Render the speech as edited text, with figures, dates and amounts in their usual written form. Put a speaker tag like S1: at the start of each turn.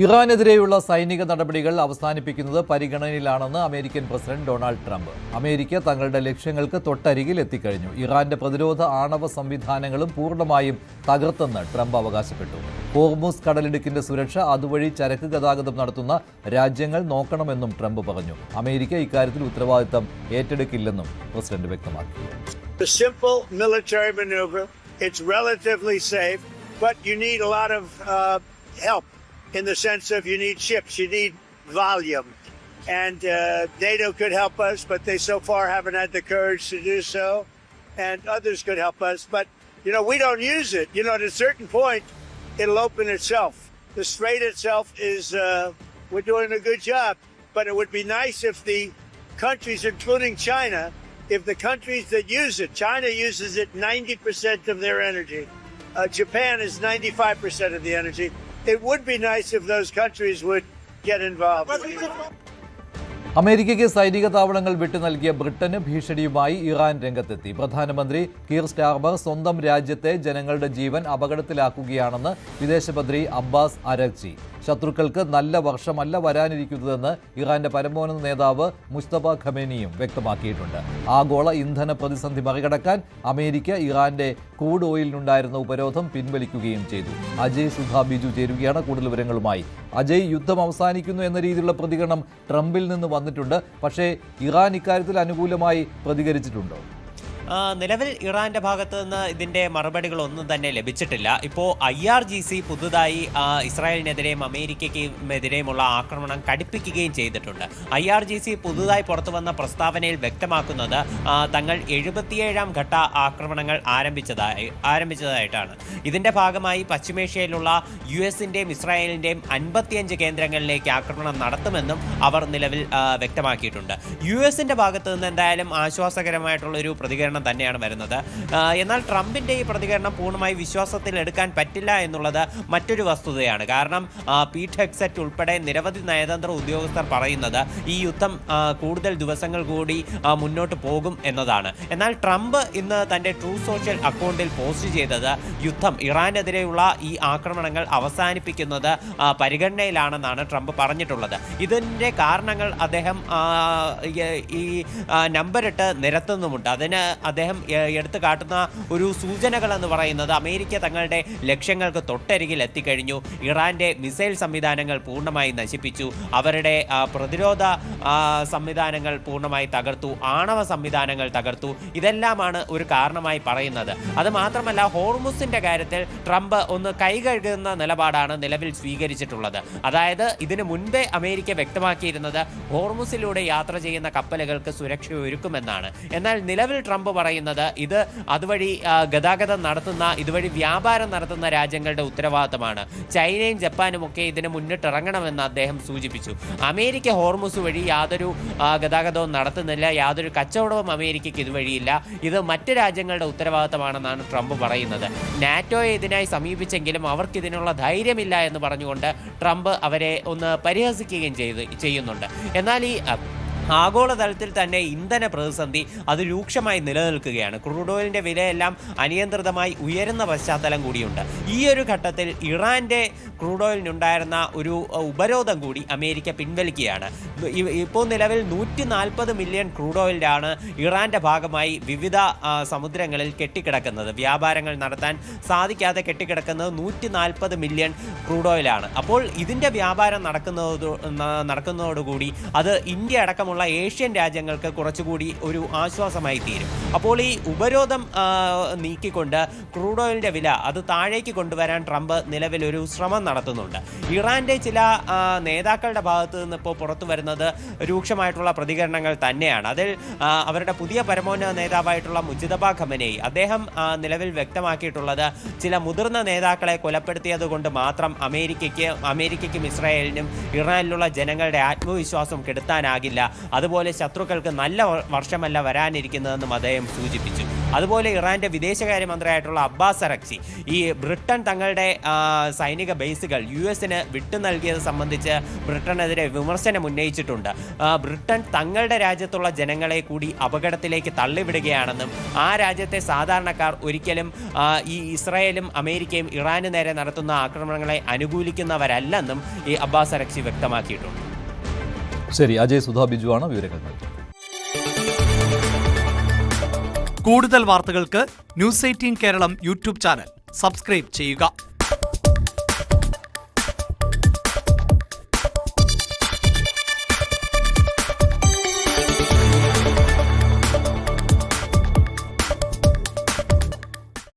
S1: ഇറാനെതിരെയുള്ള സൈനിക നടപടികൾ അവസാനിപ്പിക്കുന്നത് പരിഗണനയിലാണെന്ന് American president Donald Trump. America തങ്ങളുടെ ലക്ഷ്യങ്ങൾക്ക് തൊട്ടരികിൽ എത്തിക്കഴിഞ്ഞു. ഇറാന്റെ പ്രതിരോധ ആണവ സംവിധാനങ്ങളും പൂർണ്ണമായും തകർത്തെന്ന് ട്രംപ് അവകാശപ്പെട്ടു. ഹോർമുസ് കടലിടുക്കിന്റെ സുരക്ഷ, അതുവഴി ചരക്ക് ഗതാഗതം നടത്തുന്ന രാജ്യങ്ങൾ നോക്കണമെന്നും ട്രംപ് പറഞ്ഞു. അമേരിക്ക ഇക്കാര്യത്തിൽ ഉത്തരവാദിത്തം ഏറ്റെടുക്കില്ലെന്നും പ്രസിഡന്റ് വ്യക്തമാക്കി.
S2: In the sense of you need ships, you need volume. And NATO could help us, but they so far haven't had the courage to do so. And others could help us, but, we don't use it. At a certain point, it'll open itself. The strait itself is, we're doing a good job. But it would be nice if the countries, including China, if the countries that use it, China uses it 90% of their energy. Japan is 95% of the energy. It would be nice if those countries would get involved.
S1: അമേരിക്കയ്ക്ക് സൈനിക താവളങ്ങൾ വിട്ടു നൽകിയ ബ്രിട്ടന് ഭീഷണിയുമായി Iran രംഗത്തെത്തി. പ്രധാനമന്ത്രി കീർ Starmer സ്വന്തം രാജ്യത്തെ ജനങ്ങളുടെ ജീവൻ അപകടത്തിലാക്കുകയാണെന്ന് വിദേശമന്ത്രി Abbas Araghchi. ശത്രുക്കൾക്ക് നല്ല വർഷമല്ല വരാനിരിക്കുന്നതെന്ന് ഇറാന്റെ പരമോന്നത നേതാവ് മുസ്തഫ ഖമേനിയും വ്യക്തമാക്കിയിട്ടുണ്ട്. ആഗോള ഇന്ധന പ്രതിസന്ധി മറികടക്കാൻ അമേരിക്ക ഇറാന്റെ ക്രൂഡ് ഓയിലിനുണ്ടായിരുന്ന ഉപരോധം പിൻവലിക്കുകയും ചെയ്തു. അജയ് സുധാ ബിജു ചേരുകയാണ് കൂടുതൽ വിവരങ്ങളുമായി. അജയ്, യുദ്ധം അവസാനിക്കുന്നു എന്ന രീതിയിലുള്ള പ്രതികരണം ട്രംപിൽ നിന്ന് വന്നിട്ടുണ്ട്. പക്ഷേ ഇറാൻ ഇക്കാര്യത്തിൽ അനുകൂലമായി പ്രതികരിച്ചിട്ടുണ്ടോ?
S3: നിലവിൽ ഇറാന്റെ ഭാഗത്ത് നിന്ന് ഇതിന്റെ മറുപടികളൊന്നും തന്നെ ലഭിച്ചിട്ടില്ല. ഇപ്പോൾ IRGC പുതുതായി ഇസ്രായേലിനെതിരെയും അമേരിക്കയ്ക്കുമെതിരെയുമുള്ള ആക്രമണം കടുപ്പിക്കുകയും ചെയ്തിട്ടുണ്ട്. IRGC പുതുതായി പുറത്തു വന്ന പ്രസ്താവനയിൽ വ്യക്തമാക്കുന്നത് തങ്ങൾ 77ാം ഘട്ട ആക്രമണങ്ങൾ ആരംഭിച്ചതായിട്ടാണ്. ഇതിന്റെ ഭാഗമായി പശ്ചിമേഷ്യയിലുള്ള US-ന്റെയും ഇസ്രായേലിന്റെയും 55 കേന്ദ്രങ്ങളിലേക്ക് ആക്രമണം നടത്തുമെന്നും അവർ നിലവിൽ വ്യക്തമാക്കിയിട്ടുണ്ട്. US-ന്റെ ഭാഗത്ത് നിന്ന് എന്തായാലും ആശ്വാസകരമായിട്ടുള്ള ഒരു പ്രതികരണം തന്നെയാണ് വരുന്നത്. എന്നാൽ ട്രംപിന്റെ ഈ പ്രതികരണം പൂർണ്ണമായി വിശ്വാസത്തിൽ എടുക്കാൻ പറ്റില്ല എന്നുള്ളത് മറ്റൊരു വസ്തുതയാണ്. കാരണം പീറ്റ് ഹെഗ്സെറ്റ് ഉൾപ്പെടെ നിരവധി നയതന്ത്ര ഉദ്യോഗസ്ഥർ പറയുന്നത് ഈ യുദ്ധം കൂടുതൽ ദിവസങ്ങൾ കൂടി മുന്നോട്ട് പോകും എന്നതാണ്. എന്നാൽ ട്രംപ് ഇന്ന് തന്റെ ട്രൂ സോഷ്യൽ അക്കൗണ്ടിൽ പോസ്റ്റ് ചെയ്തത് യുദ്ധം, ഇറാനെതിരെയുള്ള ഈ ആക്രമണങ്ങൾ അവസാനിപ്പിക്കുന്നത് പരിഗണനയിലാണെന്നാണ് ട്രംപ് പറഞ്ഞിട്ടുള്ളത്. ഇതിന്റെ കാരണങ്ങൾ അദ്ദേഹം ഈ നമ്പറിട്ട് നിരത്തുന്നുമുണ്ട്. അതിന് അദ്ദേഹം എടുത്തു കാട്ടുന്ന ഒരു സൂചനകൾ എന്ന് പറയുന്നത് അമേരിക്ക തങ്ങളുടെ ലക്ഷ്യങ്ങൾക്ക് തൊട്ടരികിൽ എത്തിക്കഴിഞ്ഞു, ഇറാന്റെ മിസൈൽ സംവിധാനങ്ങൾ പൂർണ്ണമായി നശിപ്പിച്ചു, അവരുടെ പ്രതിരോധ സംവിധാനങ്ങൾ പൂർണ്ണമായി തകർത്തു, ആണവ സംവിധാനങ്ങൾ തകർത്തു. ഇതെല്ലാമാണ് ഒരു കാരണമായി പറയുന്നത്. അത് മാത്രമല്ല, ഹോർമുസിന്റെ കാര്യത്തിൽ ട്രംപ് ഒന്ന് കൈകഴുകുന്ന നിലപാടാണ് നിലവിൽ സ്വീകരിച്ചിട്ടുള്ളത്. അതായത് ഇതിനു മുൻപേ അമേരിക്ക വ്യക്തമാക്കിയിരുന്നത് ഹോർമുസിലൂടെ യാത്ര ചെയ്യുന്ന കപ്പലുകൾക്ക് സുരക്ഷ ഒരുക്കുമെന്നാണ്. എന്നാൽ നിലവിൽ ട്രംപ് പറയുന്നത് ഇത് അതുവഴി ഗതാഗതം നടത്തുന്ന, ഇതുവഴി വ്യാപാരം നടത്തുന്ന രാജ്യങ്ങളുടെ ഉത്തരവാദിത്തമാണ്. ചൈനയും ജപ്പാനും ഒക്കെ ഇതിന് മുന്നിട്ടിറങ്ങണമെന്ന് അദ്ദേഹം സൂചിപ്പിച്ചു. അമേരിക്ക ഹോർമുസ് വഴി യാതൊരു ഗതാഗതവും നടത്തുന്നില്ല, യാതൊരു കച്ചവടവും അമേരിക്കയ്ക്ക് ഇതുവഴിയില്ല, ഇത് മറ്റ് രാജ്യങ്ങളുടെ ഉത്തരവാദിത്തമാണെന്നാണ് ട്രംപ് പറയുന്നത്. നാറ്റോയെ ഇതിനായി സമീപിച്ചെങ്കിലും അവർക്ക് ഇതിനുള്ള ധൈര്യമില്ല എന്ന് പറഞ്ഞുകൊണ്ട് ട്രംപ് അവരെ ഒന്ന് പരിഹസിക്കുകയും ചെയ്യുന്നുണ്ട്. എന്നാൽ ഈ ആഗോളതലത്തിൽ തന്നെ ഇന്ധന പ്രതിസന്ധി അത് രൂക്ഷമായി നിലനിൽക്കുകയാണ്. ക്രൂഡ് ഓയിലിൻ്റെ വിലയെല്ലാം അനിയന്ത്രിതമായി ഉയരുന്ന പശ്ചാത്തലം കൂടിയുണ്ട്. ഈ ഒരു ഘട്ടത്തിൽ ഇറാൻ്റെ ക്രൂഡ് ഓയിലിനുണ്ടായിരുന്ന ഒരു ഉപരോധം കൂടി അമേരിക്ക പിൻവലിക്കുകയാണ്. ഇപ്പോൾ നിലവിൽ 140 മില്യൺ ക്രൂഡ് ഓയിലാണ് ഇറാൻ്റെ ഭാഗമായി വിവിധ സമുദ്രങ്ങളിൽ കെട്ടിക്കിടക്കുന്നത്. വ്യാപാരങ്ങൾ നടത്താൻ സാധിക്കാതെ കെട്ടിക്കിടക്കുന്നത് 140 മില്യൺ ക്രൂഡ് ഓയിലാണ്. അപ്പോൾ ഇതിൻ്റെ വ്യാപാരം നടക്കുന്നതോടുകൂടി അത് ഇന്ത്യ അടക്കമുള്ള ഏഷ്യൻ രാജ്യങ്ങൾക്ക് കുറച്ചുകൂടി ഒരു ആശ്വാസമായി തീരും. അപ്പോൾ ഈ ഉപരോധം നീക്കിക്കൊണ്ട് ക്രൂഡ് ഓയിലിൻ്റെ വില അത് താഴേക്ക് കൊണ്ടുവരാൻ ട്രംപ് നിലവിൽ ഒരു ശ്രമം നടത്തുന്നുണ്ട്. ഇറാന്റെ ചില നേതാക്കളുടെ ഭാഗത്ത് നിന്ന് ഇപ്പോൾ പുറത്തു വരുന്നത് രൂക്ഷമായിട്ടുള്ള പ്രതികരണങ്ങൾ തന്നെയാണ്. അതിൽ അവരുടെ പുതിയ പരമോന്നത നേതാവായിട്ടുള്ള മുജ്തബ ഖമനേയി അദ്ദേഹം നിലവിൽ വ്യക്തമാക്കിയിട്ടുള്ളത് ചില മുതിർന്ന നേതാക്കളെ കൊലപ്പെടുത്തിയത് കൊണ്ട് മാത്രം അമേരിക്കയ്ക്കും ഇസ്രായേലിനും ഇറാനിലുള്ള ജനങ്ങളുടെ ആത്മവിശ്വാസം കെടുത്താനാകില്ല. അതുപോലെ ശത്രുക്കൾക്ക് നല്ല വർഷമല്ല വരാനിരിക്കുന്നതെന്നും അദ്ദേഹം സൂചിപ്പിച്ചു. അതുപോലെ ഇറാന്റെ വിദേശകാര്യമന്ത്രിയായിട്ടുള്ള അബ്ബാസ് അരക്ചി ഈ ബ്രിട്ടൻ തങ്ങളുടെ സൈനിക ബേസുകൾ US-ന് വിട്ടു നൽകിയത് സംബന്ധിച്ച് ബ്രിട്ടനെതിരെ വിമർശനം ഉന്നയിച്ചിട്ടുണ്ട്. ബ്രിട്ടൻ തങ്ങളുടെ രാജ്യത്തുള്ള ജനങ്ങളെ കൂടി അപകടത്തിലേക്ക് തള്ളിവിടുകയാണെന്നും ആ രാജ്യത്തെ സാധാരണക്കാർ ഒരിക്കലും ഈ ഇസ്രായേലും അമേരിക്കയും ഇറാന് നേരെ നടത്തുന്ന ആക്രമണങ്ങളെ അനുകൂലിക്കുന്നവരല്ലെന്നും ഈ അബ്ബാസ് അരക്ചി വ്യക്തമാക്കിയിട്ടുണ്ട്.
S1: ശരി, അജയ് സുധാ ബിജുവാണ് വിവരങ്ങൾ നൽകിയത്.
S4: കൂടുതൽ വാർത്തകൾക്ക് news 18 Keralam YouTube channel subscribe ചെയ്യുക.